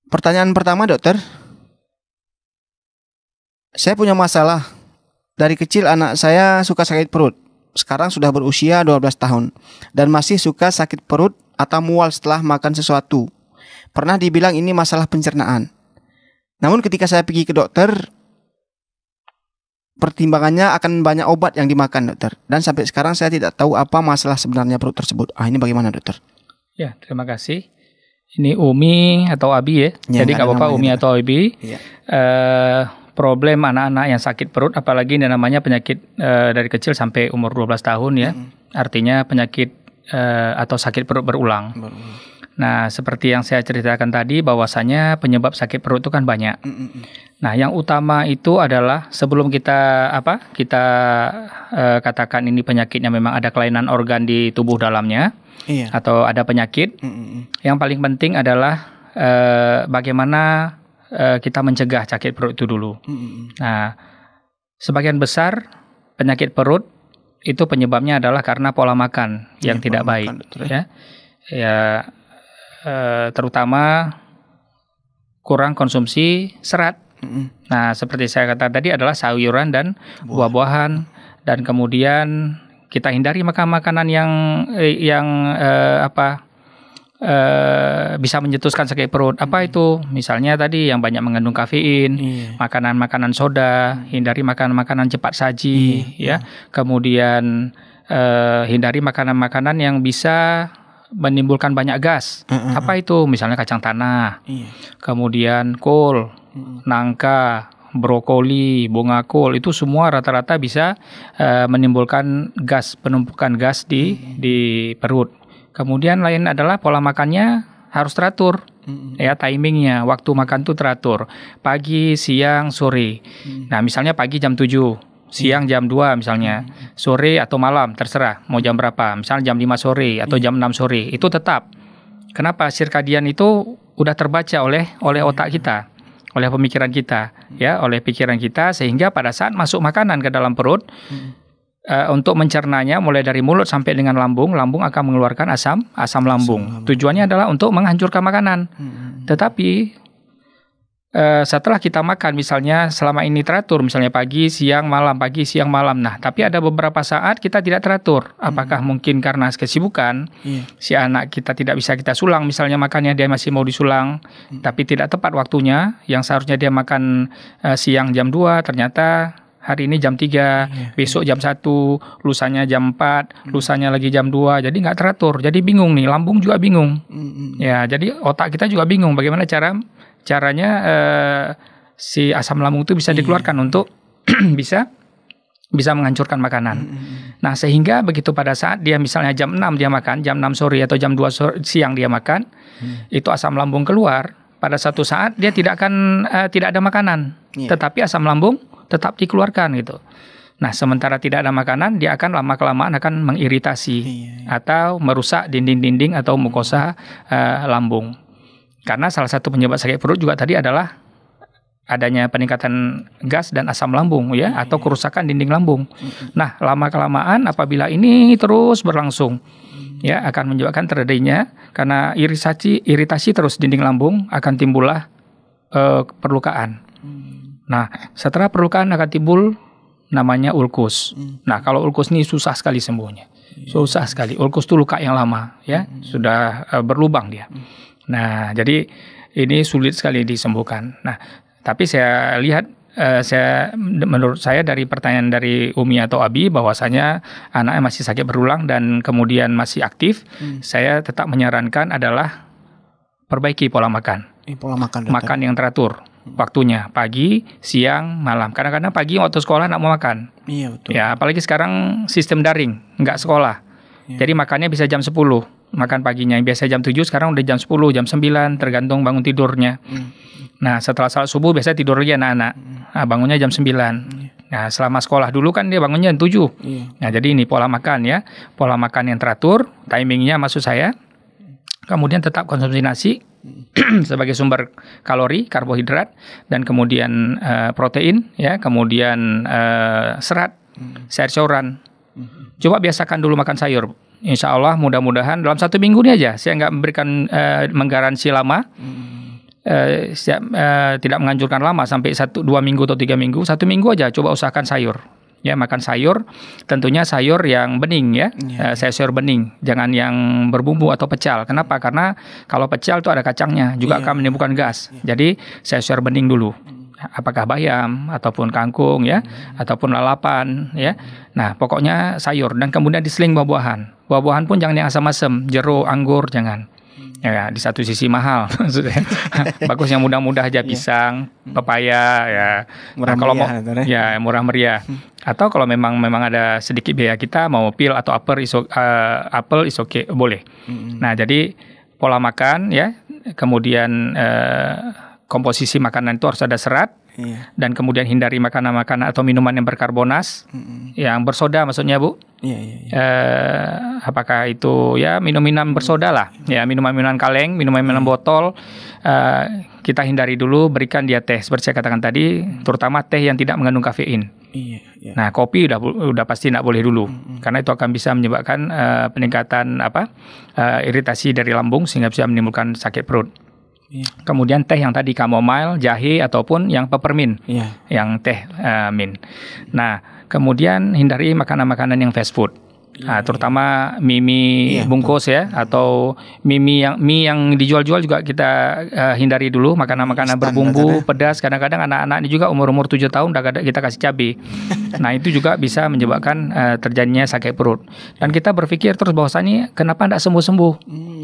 Pertanyaan pertama, dokter. Saya punya masalah. Dari kecil anak saya suka sakit perut. Sekarang sudah berusia 12 tahun. Dan masih suka sakit perut atau mual setelah makan sesuatu. Pernah dibilang ini masalah pencernaan. Namun ketika saya pergi ke dokter, pertimbangannya akan banyak obat yang dimakan, dokter. Dan sampai sekarang saya tidak tahu apa masalah sebenarnya perut tersebut. Ini bagaimana, dokter? Ya, terima kasih. Ini Umi atau Abi ya. Jadi nggak apa-apa Umi atau Abi. Ya. Problem anak-anak yang sakit perut, apalagi ini namanya penyakit dari kecil sampai umur 12 tahun ya. Artinya penyakit atau sakit perut berulang. Nah, seperti yang saya ceritakan tadi, bahwasanya penyebab sakit perut itu kan banyak. Nah, yang utama itu adalah sebelum kita katakan ini penyakitnya memang ada kelainan organ di tubuh dalamnya. Iya. Atau ada penyakit, yang paling penting adalah bagaimana kita mencegah sakit perut itu dulu. Nah, sebagian besar penyakit perut itu penyebabnya adalah karena pola makan yang tidak baik, ya, terutama kurang konsumsi serat. Nah, seperti saya katakan tadi adalah sayuran dan buah-buahan, dan kemudian kita hindari makan makanan yang bisa mencetuskan sakit perut. Apa itu? Misalnya tadi yang banyak mengandung kafein, makanan-makanan soda, hindari makanan-makanan cepat saji, ya. Kemudian hindari makanan-makanan yang bisa menimbulkan banyak gas. Apa itu? Misalnya kacang tanah, kemudian kol, nangka, brokoli, bunga kol, itu semua rata-rata bisa menimbulkan gas, penumpukan gas di perut. Kemudian lain adalah pola makannya harus teratur, ya, timingnya, waktu makan tuh teratur, pagi, siang, sore. Nah, misalnya pagi jam 7, siang jam 2 misalnya, sore atau malam, terserah mau jam berapa, misalnya jam 5 sore atau jam 6 sore, itu tetap. Kenapa? Sirkadian itu udah terbaca oleh otak kita, oleh pemikiran kita, ya, oleh pikiran kita, sehingga pada saat masuk makanan ke dalam perut, untuk mencernanya mulai dari mulut sampai dengan lambung akan mengeluarkan asam lambung. Tujuannya adalah untuk menghancurkan makanan. Tetapi setelah kita makan, misalnya selama ini teratur, misalnya pagi, siang, malam, pagi, siang, malam. Nah, tapi ada beberapa saat kita tidak teratur. Apakah mungkin karena kesibukan, si anak kita tidak bisa kita sulang, misalnya makannya dia masih mau disulang, tapi tidak tepat waktunya, yang seharusnya dia makan siang jam 2, ternyata hari ini jam 3, besok jam 1, lusanya jam 4, lusanya lagi jam 2, jadi nggak teratur, jadi bingung nih, lambung juga bingung. Ya, jadi otak kita juga bingung bagaimana caranya si asam lambung itu bisa dikeluarkan untuk bisa menghancurkan makanan. Nah, sehingga begitu pada saat dia misalnya jam 6 dia makan, jam 6 sore atau jam 2 siang dia makan, itu asam lambung keluar, pada satu saat dia tidak ada makanan, tetapi asam lambung tetap dikeluarkan gitu. Nah, sementara tidak ada makanan, dia akan lama-kelamaan akan mengiritasi atau merusak dinding-dinding atau mukosa lambung. Karena salah satu penyebab sakit perut juga tadi adalah adanya peningkatan gas dan asam lambung, ya, atau kerusakan dinding lambung. Nah, lama-kelamaan apabila ini terus berlangsung, ya, akan menyebabkan terjadinya, karena iritasi terus dinding lambung, akan timbullah perlukaan. Nah, setelah perlukaan akan timbul namanya ulkus. Nah, kalau ulkus ini susah sekali sembuhnya. Susah sekali. Ulkus itu luka yang lama, ya, sudah berlubang dia. Nah, jadi ini sulit sekali disembuhkan. Nah, tapi saya lihat, menurut saya dari pertanyaan dari Umi atau Abi, bahwasanya anaknya masih sakit berulang dan kemudian masih aktif, saya tetap menyarankan adalah perbaiki pola makan. Pola makan, dokter. Makan yang teratur. Waktunya pagi, siang, malam. Kadang-kadang pagi waktu sekolah nggak mau makan. Iya, betul. Ya, apalagi sekarang sistem daring, nggak sekolah. Jadi makannya bisa jam 10, makan paginya. Biasa jam 7, sekarang udah jam 10, jam 9, tergantung bangun tidurnya. Nah, setelah salat subuh biasa tidur lagi anak-anak. Nah, bangunnya jam 9. Nah, selama sekolah dulu kan dia bangunnya jam 7. Nah, jadi ini pola makan, ya. Pola makan yang teratur, timingnya maksud saya. Kemudian tetap konsumsi nasi sebagai sumber kalori, karbohidrat, dan kemudian protein, ya, kemudian serat, sayur-sayuran. Coba biasakan dulu makan sayur. Insya Allah mudah-mudahan dalam 1 minggu ini aja. Saya nggak memberikan menggaransi lama. tidak menganjurkan lama sampai 1-2 minggu atau 3 minggu. 1 minggu aja coba usahakan sayur. Ya, makan sayur, tentunya sayur yang bening ya, sayur bening, jangan yang berbumbu atau pecal. Kenapa? Karena kalau pecal itu ada kacangnya, juga akan menimbulkan gas. Jadi sayur bening dulu. Apakah bayam ataupun kangkung ya, ataupun lalapan ya. Nah, pokoknya sayur dan kemudian diseling buah-buahan. Buah-buahan pun jangan yang asam-asam, jeruk, anggur jangan. Ya, di satu sisi mahal maksudnya. Bagus yang mudah-mudah aja, pisang, pepaya ya. Murah kalau meriah, mau ya murah meriah. Atau kalau memang ada sedikit biaya kita mau pil atau apel is okay, boleh. Nah, jadi pola makan ya, kemudian komposisi makanan itu harus ada serat. Dan kemudian hindari makanan-makanan atau minuman yang berkarbonas, yang bersoda maksudnya Bu. Apakah itu ya minum-minum bersoda lah, ya minuman-minuman kaleng, minuman-minuman botol, kita hindari dulu. Berikan dia teh seperti saya katakan tadi, terutama teh yang tidak mengandung kafein. Nah, kopi udah pasti tidak boleh dulu, karena itu akan bisa menyebabkan peningkatan iritasi dari lambung sehingga bisa menimbulkan sakit perut. Kemudian teh yang tadi chamomile, jahe ataupun yang peppermint, yang teh mint. Nah, kemudian hindari makanan-makanan yang fast food, terutama mie bungkus ya, atau mie yang dijual-jual juga kita hindari dulu. Makanan-makanan berbumbu, pedas. Kadang-kadang anak-anak ini juga umur 7 tahun udah kita kasih cabai. Nah, itu juga bisa menyebabkan terjadinya sakit perut. Dan kita berpikir terus bahwasanya kenapa tidak sembuh-sembuh,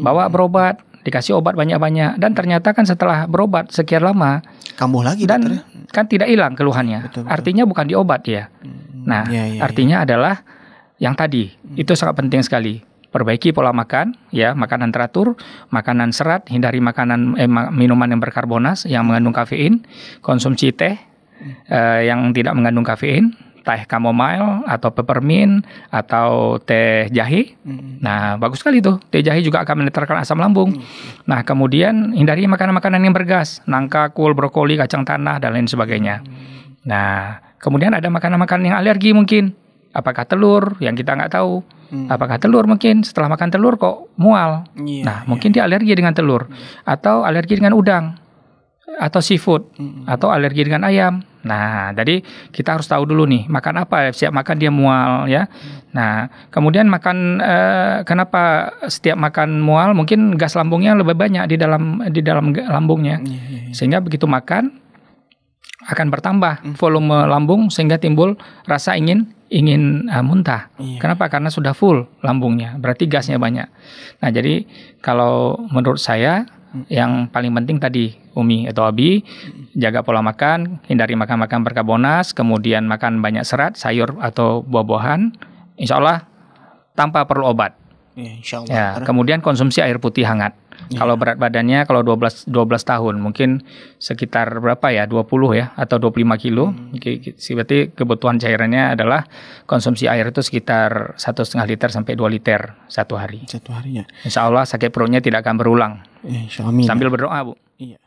bawa berobat, dikasih obat banyak-banyak, dan ternyata kan setelah berobat sekian lama kambuh lagi dan dokter, kan tidak hilang keluhannya. Betul. Artinya bukan di obat ya. Nah, artinya adalah yang tadi itu sangat penting sekali. Perbaiki pola makan ya, makanan teratur, makanan serat, hindari makanan minuman yang berkarbonas yang mengandung kafein, konsumsi teh yang tidak mengandung kafein, teh chamomile atau peppermint atau teh jahe. Nah, bagus sekali tuh. Teh jahe juga akan menetralkan asam lambung. Nah, kemudian hindari makanan-makanan yang bergas, nangka, kol, brokoli, kacang tanah dan lain sebagainya. Nah, kemudian ada makanan-makanan yang alergi mungkin. Apakah telur yang kita nggak tahu? Apakah telur mungkin setelah makan telur kok mual? Nah, mungkin dia alergi dengan telur, atau alergi dengan udang, atau seafood, atau alergi dengan ayam. Nah, jadi kita harus tahu dulu nih, makan apa, siap makan dia mual ya. Nah, kemudian makan, kenapa setiap makan mual? Mungkin gas lambungnya lebih banyak di dalam lambungnya, sehingga begitu makan akan bertambah volume lambung sehingga timbul rasa ingin muntah. Kenapa? Karena sudah full lambungnya, berarti gasnya banyak. Nah, jadi kalau menurut saya yang paling penting tadi Umi atau Abi, jaga pola makan, hindari makan berkarbonas, kemudian makan banyak serat, sayur atau buah-buahan, insya Allah tanpa perlu obat. Insya Allah. Ya, kemudian konsumsi air putih hangat. Kalau berat badannya, kalau 12 tahun mungkin sekitar berapa ya, 20 ya atau 25 kilo. Berarti kebutuhan cairannya adalah konsumsi air itu sekitar 1,5 liter sampai 2 liter satu hari. Satu harinya. Insya Allah sakit perutnya tidak akan berulang. Insya Allah. Sambil berdoa Bu. Iya.